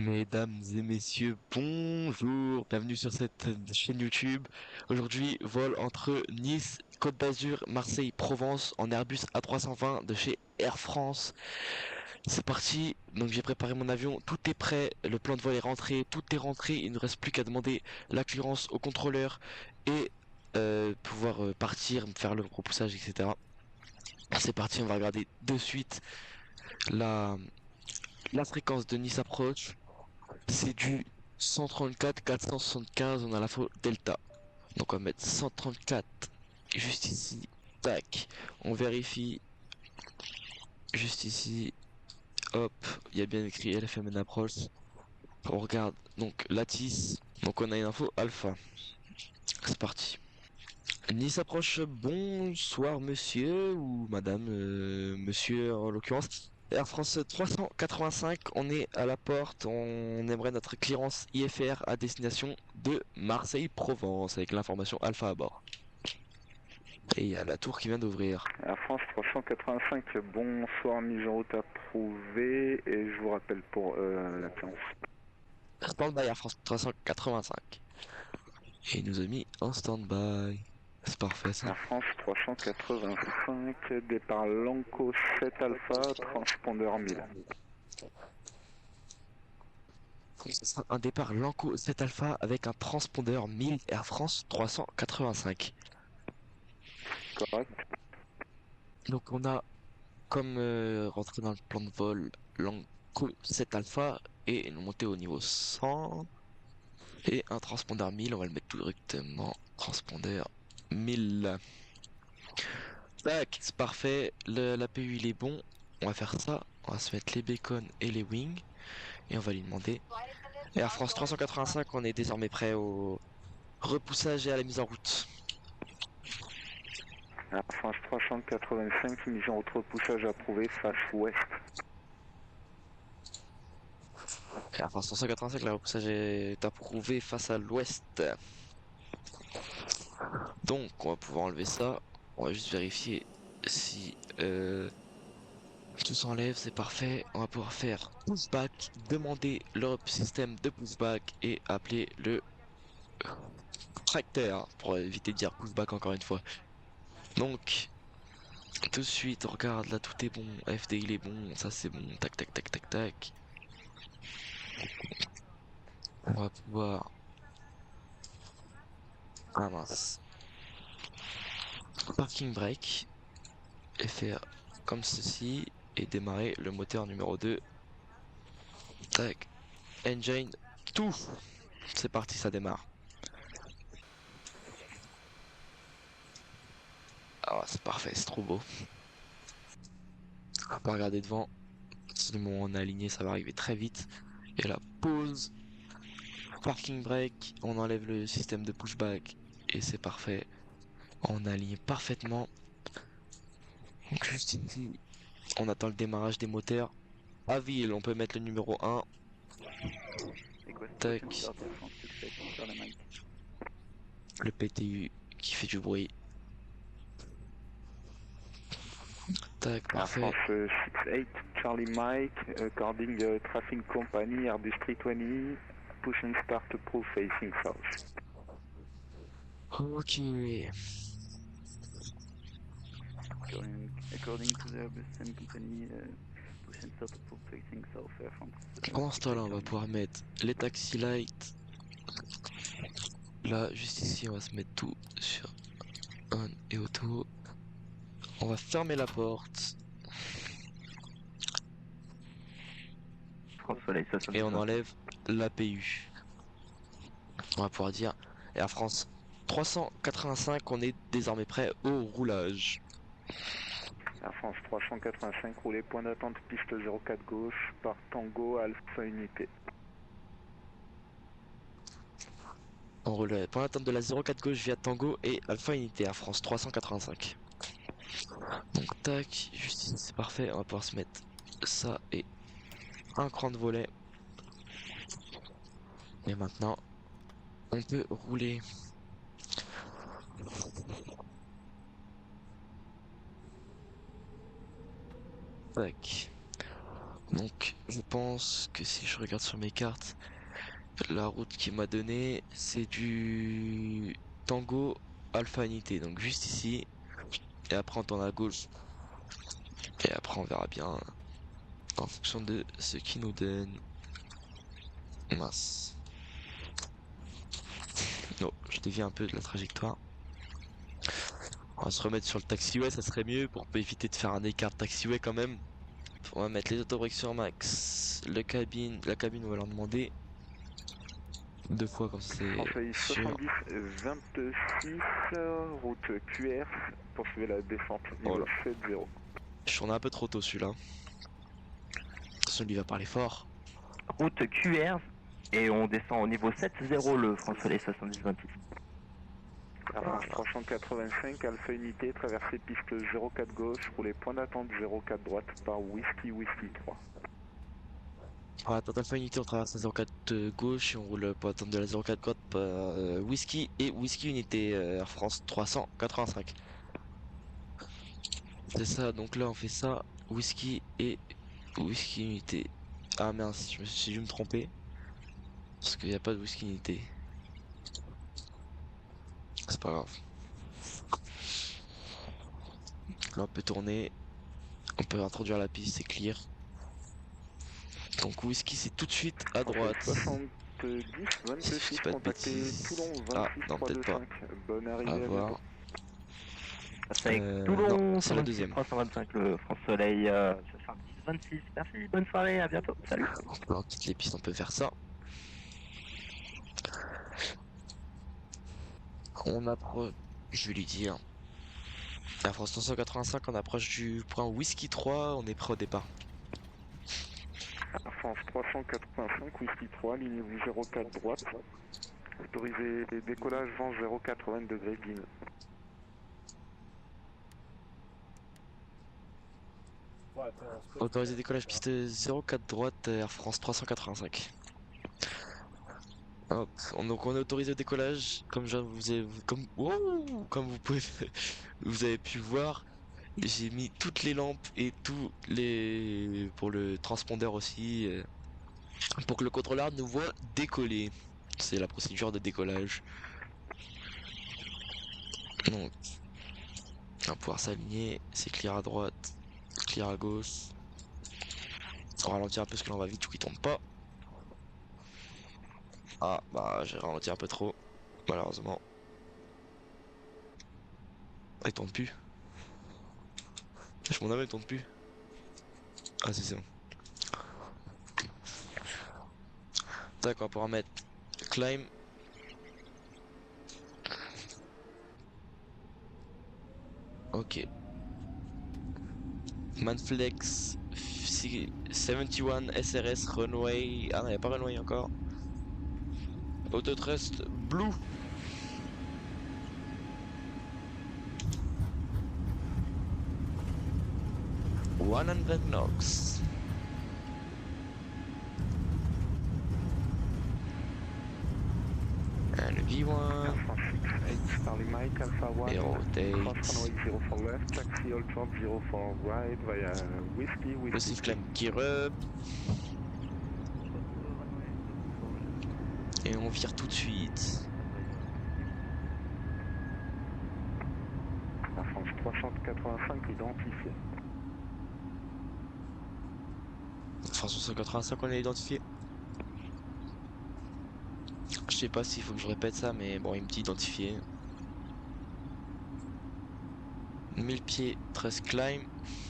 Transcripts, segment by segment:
Mesdames et messieurs, bonjour, bienvenue sur cette chaîne YouTube. Aujourd'hui, vol entre Nice, Côte d'Azur, Marseille, Provence en Airbus A320 de chez Air France. C'est parti, donc j'ai préparé mon avion, tout est prêt, le plan de vol est rentré, tout est rentré, il ne reste plus qu'à demander la clearance au contrôleur et pouvoir partir, faire le repoussage, etc. C'est parti, on va regarder de suite la, la fréquence de Nice approche. C'est du 134 475, on a l'info delta. Donc on va mettre 134 juste ici. Tac. On vérifie juste ici. Hop, il y a bien écrit LFMN approche. On regarde donc Lattice. Donc on a une info alpha. C'est parti. Nice approche, bonsoir monsieur ou madame, monsieur en l'occurrence. Air France 385, on est à la porte, on aimerait notre clearance IFR à destination de Marseille-Provence avec l'information alpha à bord. Et il y a la tour qui vient d'ouvrir. Air France 385, bonsoir, mise en route approuvée et je vous rappelle pour la clearance. Stand-by Air France 385. Et il nous a mis en stand-by. C'est parfait ça. Air France 385, départ Lanco 7 Alpha, transpondeur 1000. Ce sera un départ Lanco 7 Alpha avec un transpondeur 1000 Air France 385. Correct. Donc on a comme rentré dans le plan de vol Lanco 7 Alpha et une montée au niveau 100 et un transpondeur 1000, on va le mettre tout directement, transpondeur 1000. Tac, c'est parfait, l'APU il est bon, on va faire ça, on va se mettre les bacons et les wings et on va lui demander. Air France 385, on est désormais prêt au repoussage et à la mise en route. Air France 385, mise en route repoussage approuvé, face ouest. Air France 385, le repoussage est approuvé face à l'ouest. Donc on va pouvoir enlever ça, on va juste vérifier si tout s'enlève, c'est parfait. On va pouvoir faire pushback, demander leur système de pushback et appeler le tracteur pour éviter de dire pushback encore une fois. Donc, tout de suite, on regarde, là tout est bon, FD il est bon, ça c'est bon, tac tac tac tac tac. On va pouvoir... Ah mince. Parking brake et faire comme ceci et démarrer le moteur numéro 2. Tac, engine, tout. C'est parti, ça démarre. Ah, c'est parfait, c'est trop beau. On va pas regarder devant. Si le moment on est aligné, ça va arriver très vite. Et la pause, parking brake, on enlève le système de pushback et c'est parfait. On est aligné parfaitement. Donc juste ici, on attend le démarrage des moteurs. À ville, on peut mettre le numéro 1. Tac. Le PTU qui fait du bruit. Tac, Air parfait. France 68, Charlie Mike, according traffic company, Airbus 320, push and start approved facing south. Ok. According to the Airbus same company, push and start approved facing south, Air France. Pendant ce temps-là, on va pouvoir mettre les taxi lights. Là, juste ici, on va se mettre tout sur on et auto. On va fermer la porte. Et on enlève l'APU. On va pouvoir dire Air France 385, on est désormais prêt au roulage. Air France 385, roulez point d'attente, piste 04 gauche, par Tango, Alpha Unité. On roule pour l'attente de la 04 gauche via Tango et Alpha Unité Air France 385. Donc tac, juste ici c'est parfait, on va pouvoir se mettre ça et un cran de volet. Et maintenant, on peut rouler. Tac. Donc je pense que si je regarde sur mes cartes, la route qu'il m'a donnée, c'est du Tango Alpha Unité. Donc juste ici, et après on tourne à gauche. Et après on verra bien en fonction de ce qu'il nous donne. Mince. Non, je dévie un peu de la trajectoire. On va se remettre sur le taxiway, ça serait mieux pour éviter de faire un écart de taxiway quand même. On va mettre les autobreaks sur max. La cabine, on va leur demander 2 fois comme ça c'est Conseil sûr. 70-26, route QR, poursuivez la descente Oh niveau là, 7-0. je tourne un peu trop tôt celui-là. Attention, lui va parler fort. Route QR et on descend au niveau 7-0 le France Soleil 70-26. Air France 385, Alpha Unité, traversée piste 04 gauche, roulez point d'attente 04 droite par Whisky 3. Pour attendre Alpha Unité, on traverse la 04 gauche et on roule pour attendre de la 04 droite par Whisky et Whisky Unité Air France 385. C'est ça, donc là on fait ça, Whisky et Whisky Unité. Ah mince, je me suis dû me tromper. Parce qu'il n'y a pas de Whisky Unité. C'est pas grave. Là on peut tourner, on peut introduire la piste, c'est clear. Donc Whisky c'est tout de suite à droite. 70, Si je dis 26, pas de contactez bêtises. Toulon Ah 26 non, peut-être pas. 325. Bonne À arrivée, à voir. bientôt. C'est avec Non, Toulon c'est la 126 deuxième. 325 le France Soleil 70-26. Merci, bonne soirée, à bientôt. Salut. On quitte les pistes, on peut faire ça. On approche, je vais lui dire. Air France 385, on approche du point Whisky 3, on est prêt au départ. Air France 385, Whisky 3, ligne 04 droite. Autorisé décollage vent 080 degrés guine. Autorisé décollage piste 04 droite, Air France 385. Hop, donc on est autorisé au décollage, comme comme vous pouvez, vous avez pu voir, j'ai mis toutes les lampes et tous les pour le transpondeur aussi, pour que le contrôleur nous voit décoller. C'est la procédure de décollage. Donc, on va pouvoir s'aligner, c'est clear à droite, clear à gauche. On ralentit un peu parce que là on va vite ou qu'il tombe pas. Ah bah j'ai ralenti un peu trop, malheureusement. Ah, il tourne plus. Mon âme elle tourne plus. Ah c'est bon. Tac, on va pouvoir mettre climb. Ok. Manflex 71 SRS runway. Ah non, y a pas runway encore. Autotrust blue. One hundred knots. And V1. Air France 68, Charlie Mike, Alpha 1. Et rotate. Cross runway 04 left, taxi hold short 04 right via Whisky Positive climb gear up. Et on vire tout de suite. Air France 385 identifié. France 185 on est identifié. Je sais pas s'il faut que je répète ça, mais bon, il me dit identifié. 1000 pieds, trust climb,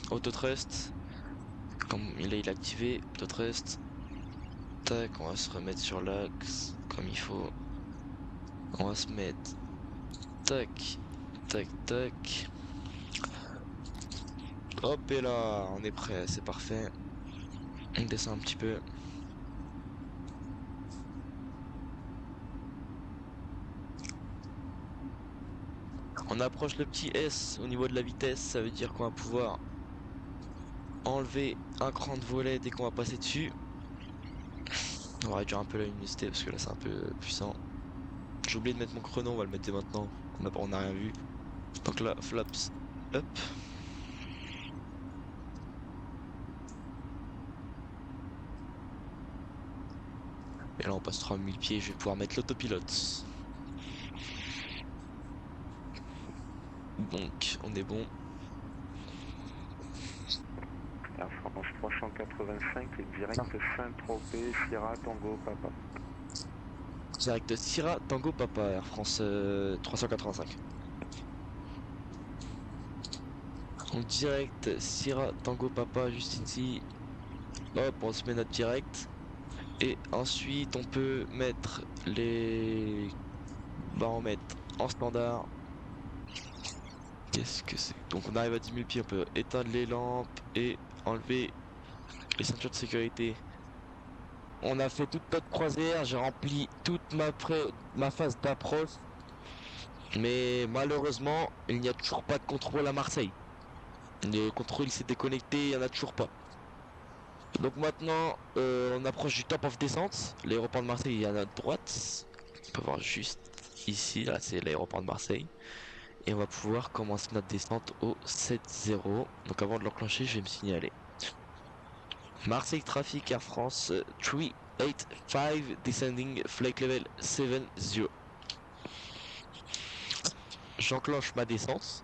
autotrust. Comme il est activé, autotrust. Tac, on va se remettre sur l'axe comme il faut. On va se mettre. Tac, tac, tac. Hop, et là, on est prêt, c'est parfait. On descend un petit peu. On approche le petit S au niveau de la vitesse, ça veut dire qu'on va pouvoir enlever un cran de volet dès qu'on va passer dessus. On va réduire un peu la luminosité parce que là c'est un peu puissant. J'ai oublié de mettre mon chrono, on va le mettre dès maintenant. On a rien vu. Donc là, flaps up. Et là on passe 3000 pieds, je vais pouvoir mettre l'autopilote. Donc on est bon. Air France 385 et direct Saint-Tropez, Sierra, Tango, Papa. Direct Sierra Tango Papa, Air France 385. Donc direct Sierra Tango Papa juste ici. Hop, on se met notre direct. Et ensuite on peut mettre les baromètres en standard. Qu'est-ce que c'est? Donc on arrive à 10 000 pieds, on peut éteindre les lampes et enlever les ceintures de sécurité. On a fait toute notre croisière, j'ai rempli toute ma phase d'approche. Mais malheureusement, il n'y a toujours pas de contrôle à Marseille. Le contrôle s'est déconnecté, il n'y en a toujours pas. Donc maintenant, on approche du top of descente. L'aéroport de Marseille est à notre droite. On peut voir juste ici, là c'est l'aéroport de Marseille. Et on va pouvoir commencer notre descente au 7-0. Donc avant de l'enclencher, je vais me signaler. Marseille Traffic Air France 385 descending flight level 70. J'enclenche ma descente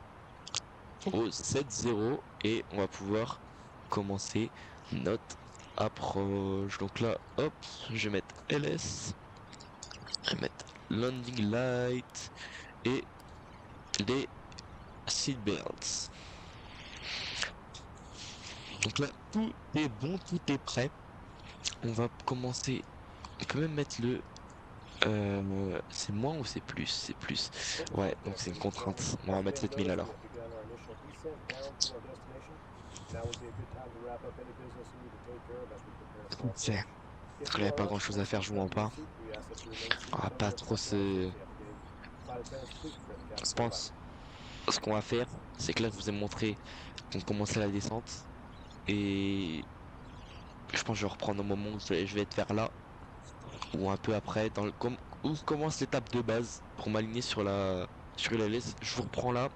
au 7-0 et on va pouvoir commencer notre approche. Donc là, hop, je vais mettre LS, je vais mettre landing light et les seatbelts. Donc là, tout est bon, tout est prêt. On va commencer. On peut même mettre le. C'est moins ou c'est plus? C'est plus. Ouais, donc c'est une contrainte. On va mettre 7000 alors. C'est. Parce qu'il n'y a pas grand chose à faire, je vous mens pas. On va pas trop se. Je pense. Ce qu'on va faire, c'est que là, je vous ai montré qu'on commençait la descente. Et. Je pense que je vais reprendre au moment où je vais être vers là. Ou un peu après, où commence l'étape de base pour m'aligner sur la laisse. Je vous reprends là.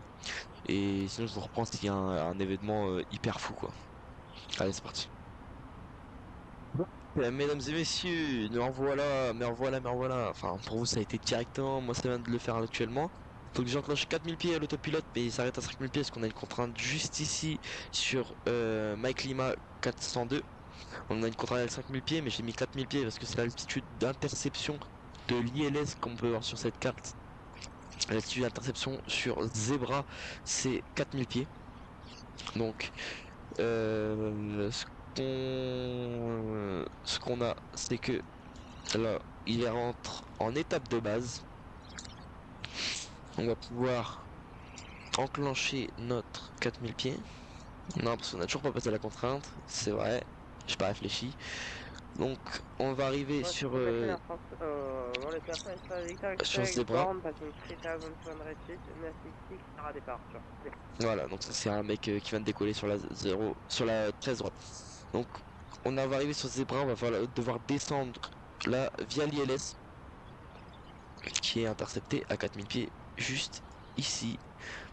Et sinon, je vous reprends s'il y a un événement hyper fou, quoi. Allez, c'est parti. Mesdames et messieurs, me revoilà. Enfin, pour vous, ça a été directement. Moi, ça vient de le faire actuellement. Donc, j'enclenche 4000 pieds à l'autopilote, mais il s'arrête à 5000 pieds parce qu'on a une contrainte juste ici sur Mike Lima 402. On a une contrainte à 5000 pieds, mais j'ai mis 4000 pieds parce que c'est l'altitude d'interception de l'ILS qu'on peut voir sur cette carte. L'altitude d'interception sur Zebra, c'est 4000 pieds. Donc, ce qu'on a, c'est que là, il rentre en étape de base. On va pouvoir enclencher notre 4000 pieds. Non, parce qu'on n'a toujours pas passé la contrainte, c'est vrai, j'ai pas réfléchi. Donc, on va arriver sur Zebra. Voilà, donc ça c'est un mec qui vient de décoller sur la 0, sur la 13 droite. Donc, on va arriver sur Zebra, on va devoir descendre là via l'ILS qui est intercepté à 4000 pieds juste ici.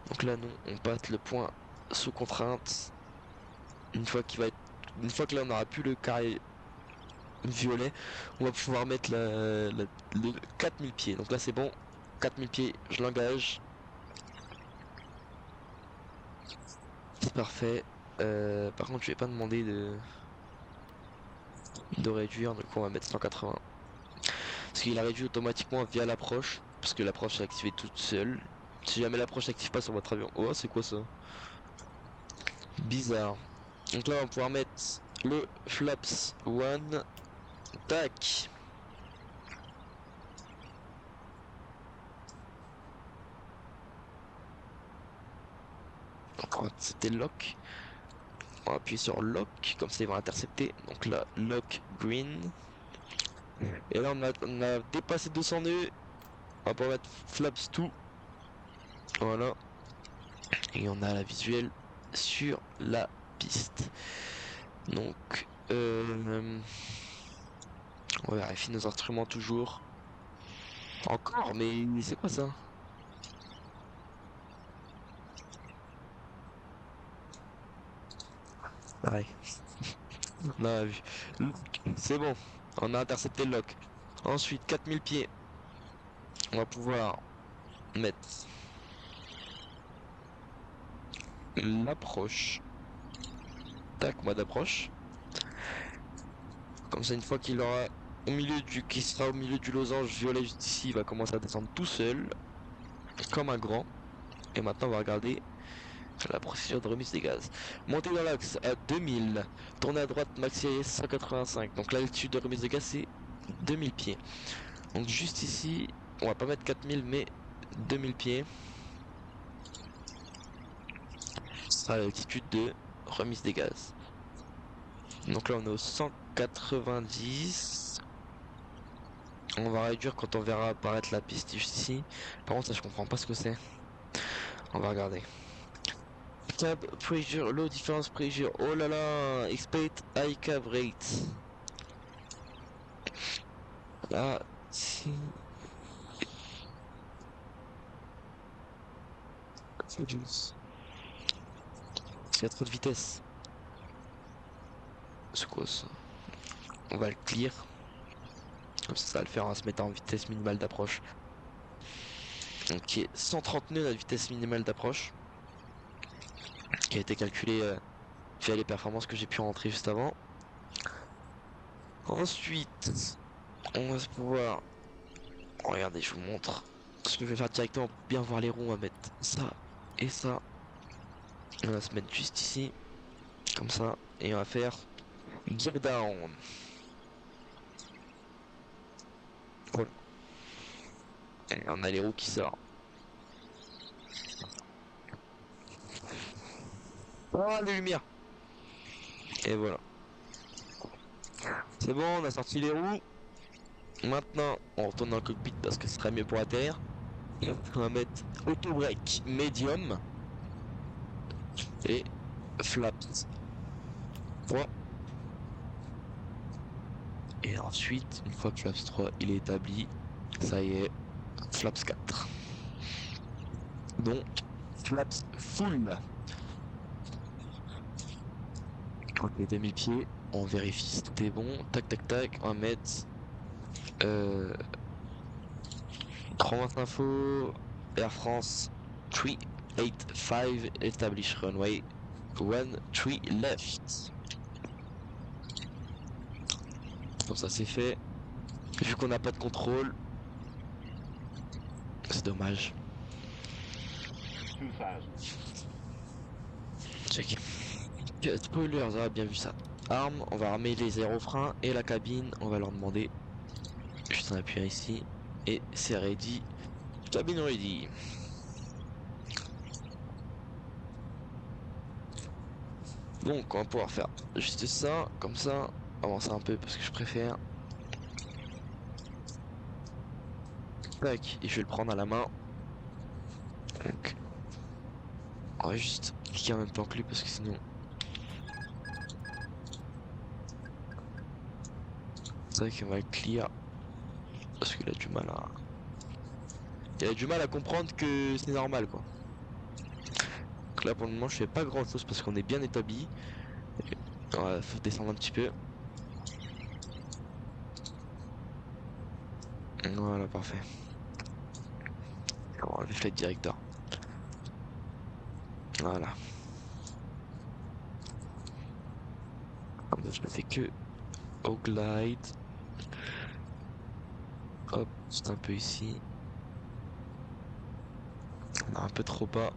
Donc là, nous, on passe le point sous contrainte. Une fois que là on n'aura plus le carré violet, on va pouvoir mettre le 4000 pieds. Donc là c'est bon, 4000 pieds, je l'engage. C'est parfait. Par contre je vais pas demander de réduire, donc on va mettre 180. Parce qu'il a réduit automatiquement via l'approche, parce que l'approche s'est activée toute seule. Si jamais l'approche s'active pas sur votre avion. Oh, c'est quoi ça? Bizarre. Donc là on va pouvoir mettre le flaps 1. Tac. Donc c'était lock. On va appuyer sur lock, comme ça il va intercepter. Donc là, lock green. Et là on a dépassé 200 nœuds. On va pouvoir mettre flaps 2. Voilà. Et on a la visuelle sur la piste. Donc on vérifie nos instruments toujours. Encore, mais c'est quoi ça? Pareil. On a vu. C'est bon. On a intercepté le lock. Ensuite, 4000 pieds. On va pouvoir mettre l'approche. Tac, mode approche. Comme ça, une fois qu'il aura qu'il sera au milieu du losange violet juste ici, il va commencer à descendre tout seul, comme un grand. Et maintenant, on va regarder la procédure de remise des gaz. Montez dans l'axe à 2000. Tournez à droite, maxi AS 185. Donc l'altitude de remise de gaz, c'est 2000 pieds. Donc juste ici, on va pas mettre 4000, mais 2000 pieds. Ce sera l'altitude de remise des gaz. Donc là, on est au 190. On va réduire quand on verra apparaître la piste juste ici. Par contre, ça, je comprends pas ce que c'est. On va regarder. Cab pressure, low difference pressure. Oh là là, expect high cab rate. Là, si. Il y a trop de vitesse. C'est quoi ça? On va le clear. Comme ça va le faire, on va se mettre en vitesse minimale d'approche. Ok, 130 nœuds la vitesse minimale d'approche. Qui a été calculée via les performances que j'ai pu rentrer juste avant. Ensuite, on va se pouvoir... Regardez, je vous montre. Ce que je vais faire directement pour bien voir les roues, on va mettre ça et ça. On va se mettre juste ici. Comme ça. Et on va faire gear down. Voilà. Et on a les roues qui sortent. Ah, les lumières. Et voilà. C'est bon, on a sorti les roues. Maintenant, on retourne dans le cockpit parce que ce serait mieux pour atterrir. On va mettre auto break medium et flaps 3. Et ensuite, une fois que flaps 3 il est établi, ça y est, flaps 4. Donc, flaps full. Quand on est 2000 pieds, on vérifie si tout est bon. Tac tac tac, on va mettre Provence Info, Air France 385 establish runway 13 left. Bon, ça c'est fait. Vu qu'on n'a pas de contrôle, c'est dommage. Check. Spoiler, ça va, bien vu ça. Arme, on va armer les aérofreins et la cabine, on va leur demander. Juste en appuyant ici. Et c'est ready. Cabine ready. Donc on va pouvoir faire juste ça, comme ça. Avancer un peu parce que je préfère. Tac, et je vais le prendre à la main. Donc, on va juste cliquer en même temps que lui parce que sinon... C'est vrai qu'on va le clear. Parce qu'il a du mal à... Il a du mal à comprendre que c'est normal quoi. Donc là pour le moment je fais pas grand chose parce qu'on est bien établi. Ouais, faut descendre un petit peu. Voilà, parfait. On va enlever flight director. Voilà. Je ne fais que au glide. Hop, c'est un peu ici. On est un peu trop bas.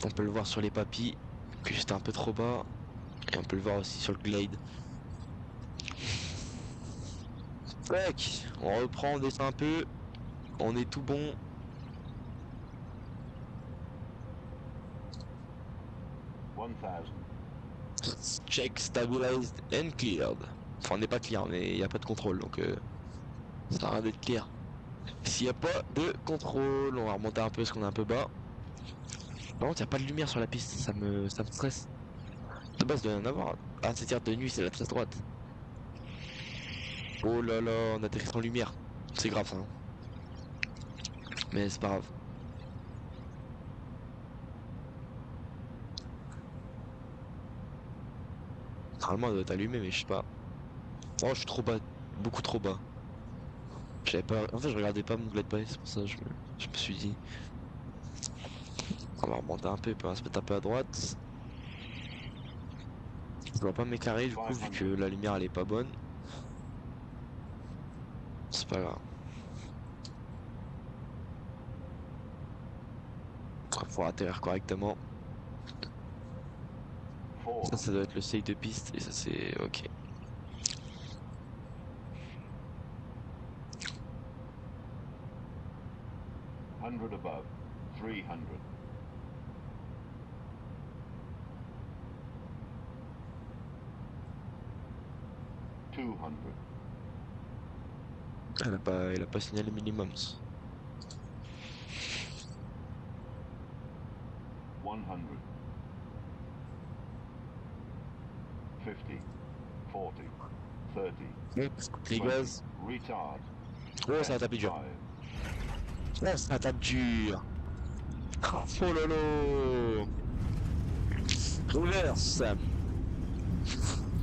On peut le voir sur les papilles que j'étais un peu trop bas. Et on peut le voir aussi sur le glide. Tac, on reprend, on descend un peu. On est tout bon. Check, stabilized and cleared. Enfin, on n'est pas clear, mais il n'y a pas de contrôle, donc ça sert à rien d'être clear. S'il n'y a pas de contrôle, on va remonter un peu parce qu'on est un peu bas. Par contre, il n'y a pas de lumière sur la piste, ça me stresse. De base, il doit y en avoir. Ah, c'est-à-dire de nuit, c'est la trace droite. Oh là là, on atterrit sans lumière. C'est grave ça. Hein. Mais c'est pas grave. Normalement, elle doit être allumée, mais je sais pas. Oh, je suis trop bas, beaucoup trop bas. J'avais pas. En fait, je regardais pas mon glide pass, c'est pour ça que je me suis dit. On va remonter un peu, puis on va se mettre un peu à droite. Je vois pas mes carrés du coup, vu que la lumière elle est pas bonne. C'est pas grave. On va pouvoir atterrir correctement. Ça doit être le seuil de piste, et ça c'est ok. 100 above, 300. 200. Elle a pas signalé minimum. 100. 50. 40. 30. Les 20. gaz. Retard. Oh, ça va taper dur. Oh, ça tape dur. Oh lolo. Reverse.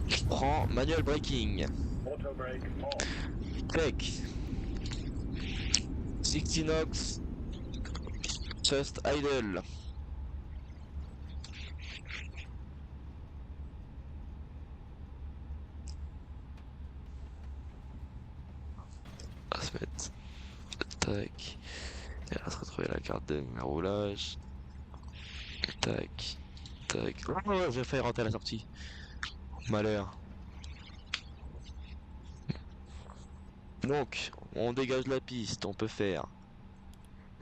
Je prends manual braking. Tech. 60 knots. Just idle. On va se mettre. Tac. Et on va se retrouver la carte de roulage. Tac. Tac. Oh, ouais, j'ai failli rentrer à la sortie. Malheur. Donc, on dégage la piste, on peut faire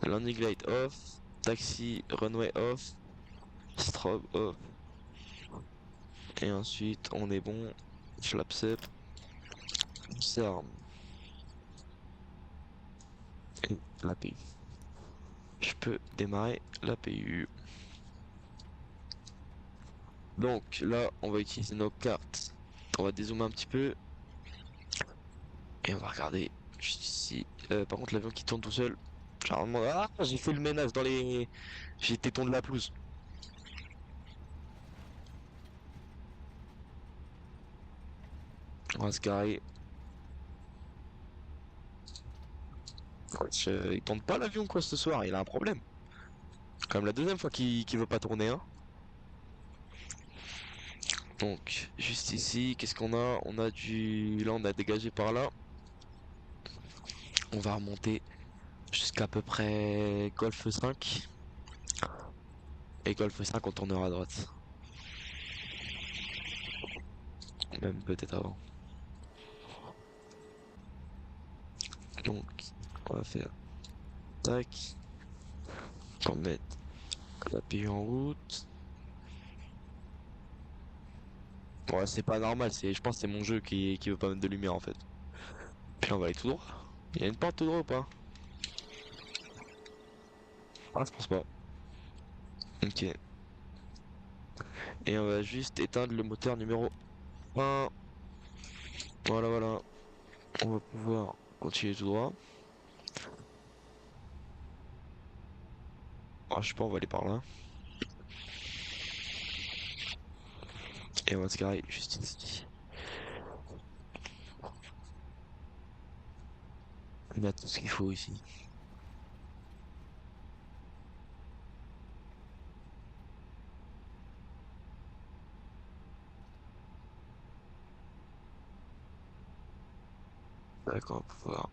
landing light off, taxi, runway off, strobe off. Et ensuite, on est bon, flaps up, on s'arme. Et la PU. Je peux démarrer la PU. Donc là, on va utiliser nos cartes. On va dézoomer un petit peu. Et on va regarder juste ici. Par contre, l'avion qui tourne tout seul. Ah, j'ai fait le ménage dans les... J'ai téton de la pelouse. On va se garer. Il tourne pas l'avion quoi ce soir, il a un problème. Comme la deuxième fois qu'il veut pas tourner, hein. Donc, juste ici, qu'est-ce qu'on a? On a du... Là, on a dégagé par là. On va remonter jusqu'à peu près Golfe 5. Et Golfe 5, on tournera à droite. Même peut-être avant. Donc, on va faire... Tac. On va mettre la PU en route. Ouais, c'est pas normal, je pense que c'est mon jeu qui veut pas mettre de lumière en fait. Puis on va aller tout droit. Il y a une porte tout droit ou pas? Ah, je pense pas. Ok. Et on va juste éteindre le moteur numéro 1. Voilà, voilà. On va pouvoir continuer tout droit. Ah, je sais pas, on va aller par là. Et on va se garer juste ici. On a tout ce qu'il faut ici. D'accord, on va pouvoir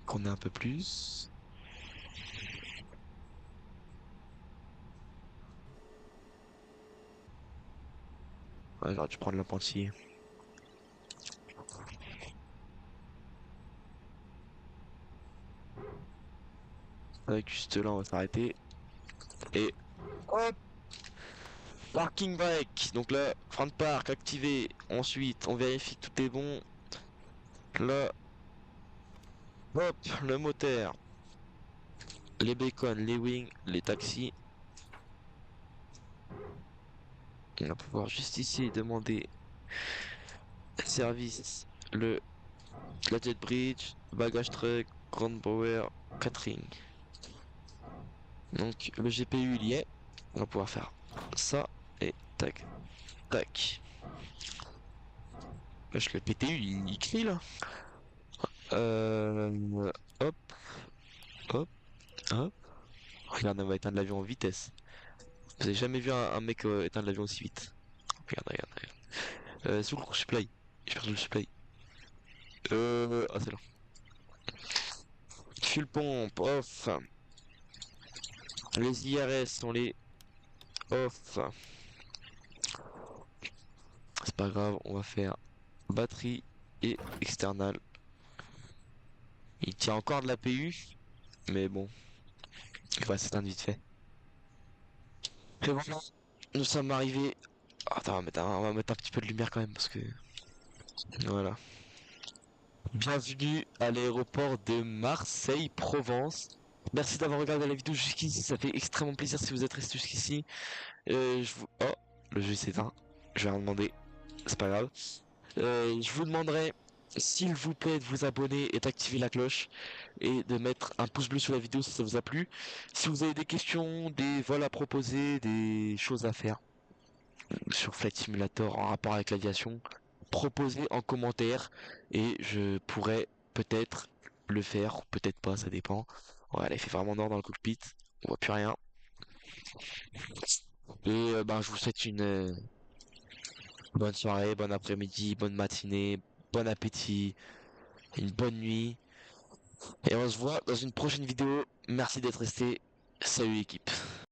qu'on ait un peu plus. Ouais, j'aurais dû prendre l'apprenti. Avec juste là, on va s'arrêter. Et hop! Parking brake. Donc là, frein de parc activé. Ensuite, on vérifie que tout est bon. Là, hop, le moteur. Les bacons, les wings, les taxis. On va pouvoir juste ici demander service, la jet bridge, bagage truck, ground power, catering. Donc le GPU il y est. On va pouvoir faire ça et tac, tac. Wesh, le PTU, il crie là. Hop, hop, hop. Regarde, on va éteindre l'avion en vitesse. Vous avez jamais vu un mec éteindre l'avion aussi vite. Regarde, regarde, regarde. Sous le supply. J'ai perdu le supply. Ah, c'est là. Fuel pompe, off. Les IRS, on les off. C'est pas grave, on va faire batterie et external. Il tient encore de la PU, mais bon, il va s'éteindre vite fait. Et voilà, nous sommes arrivés. Attends, on va mettre un petit peu de lumière quand même parce que voilà. Bienvenue à l'aéroport de Marseille-Provence. Merci d'avoir regardé la vidéo jusqu'ici, ça fait extrêmement plaisir si vous êtes resté jusqu'ici. Oh, le jeu s'éteint. Je vais rien demander, c'est pas grave. Je vous demanderai, s'il vous plaît, de vous abonner et d'activer la cloche et de mettre un pouce bleu sur la vidéo si ça vous a plu. Si vous avez des questions, des vols à proposer, des choses à faire sur Flight Simulator en rapport avec l'aviation, proposez en commentaire et je pourrais peut-être le faire, ou peut-être pas, ça dépend. Voilà, il fait vraiment noir dans le cockpit, on voit plus rien. Et ben, je vous souhaite une bonne soirée, bon après-midi, bonne matinée, bon appétit, une bonne nuit. Et on se voit dans une prochaine vidéo. Merci d'être resté. Salut l'équipe.